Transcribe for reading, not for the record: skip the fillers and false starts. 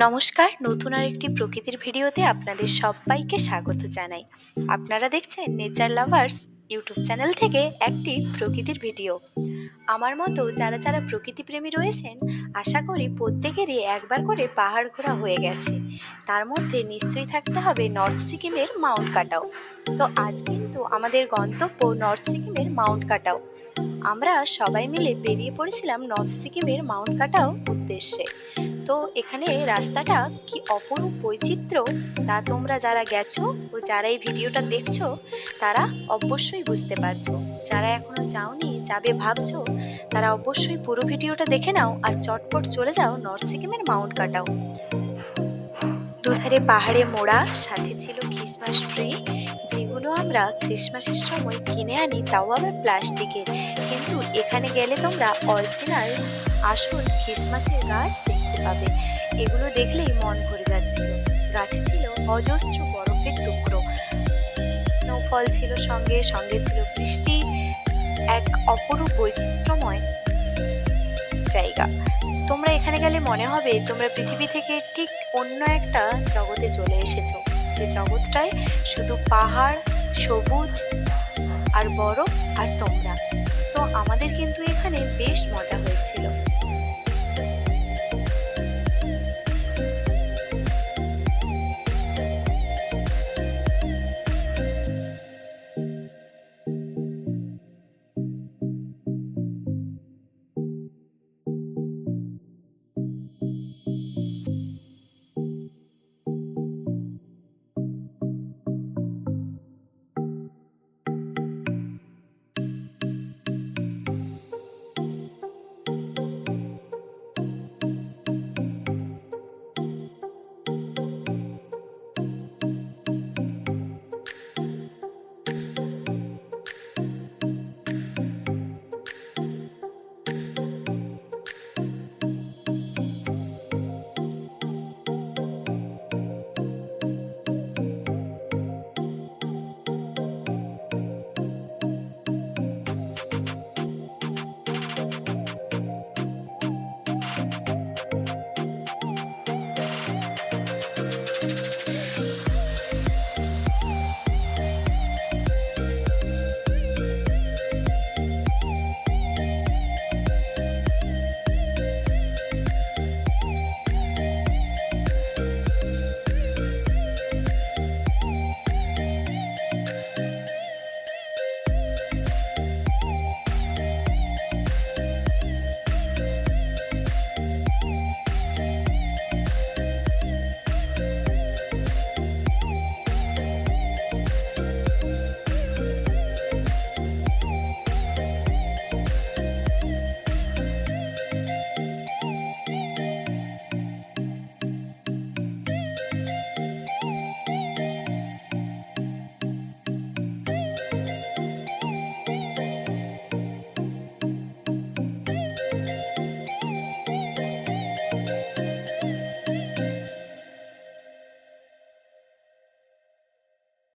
নমস্কার, নতুন আরেকটি প্রকৃতির ভিডিওতে আপনাদের সবাইকে স্বাগত জানাই। আপনারা দেখছেন নেচার লাভার্স ইউটিউব চ্যানেল থেকে একটি প্রকৃতির ভিডিও। আমার মতো যারা যারা প্রকৃতিপ্রেমী রয়েছেন, আশা করি প্রত্যেকেরই একবার করে পাহাড় ঘোরা হয়ে গেছে। তার মধ্যে নিশ্চয়ই থাকতে হবে নর্থ সিকিমের মাউন্ট কাটাও। তো আজ কিন্তু আমাদের গন্তব্য নর্থ সিকিমের মাউন্ট কাটাও। আমরা সবাই মিলে বেরিয়ে পড়েছিলাম নর্থ সিকিমের মাউন্ট কাটাও উদ্দেশ্যে। তো এখানে রাস্তাটা কি অপরূপ বৈচিত্র্য তা তোমরা যারা গেছো ও যারা এই ভিডিওটা দেখছো তারা অবশ্যই বুঝতে পারছো। যারা এখনো যাওনি, যাবে ভাবছো, তারা অবশ্যই পুরো ভিডিওটা দেখে নাও আর চটপট চলে যাও নর্থ সিকিমের মাউন্ট কাটাও। দুধারে পাহাড়ে মোড়া, সাথে ছিল ক্রিসমাস ট্রি, যেগুলো আমরা ক্রিসমাসের সময় কিনে আনি, তাও আবার প্লাস্টিকের। কিন্তু এখানে গেলে তোমরা অরিজিনাল আসল ক্রিসমাসের গাছ দেখতে পাবে। এগুলো দেখলেই মন ভরে যাচ্ছিল। গাছে ছিল অজস্র বরফের টুকরো, স্নোফল ছিল, সঙ্গে সঙ্গে ছিল বৃষ্টি। এক অপরূপ বৈচিত্র্যময় জায়গা। তোমরা এখানে গেলে মনে হবে তোমরা পৃথিবী থেকে ঠিক অন্য একটা জগতে চলে এসেছো, যে জগৎটায় শুধু পাহাড়, সবুজ আর বরফ আর তোমরা। তো আমাদের কিন্তু এখানে বেশ মজা হয়েছিল।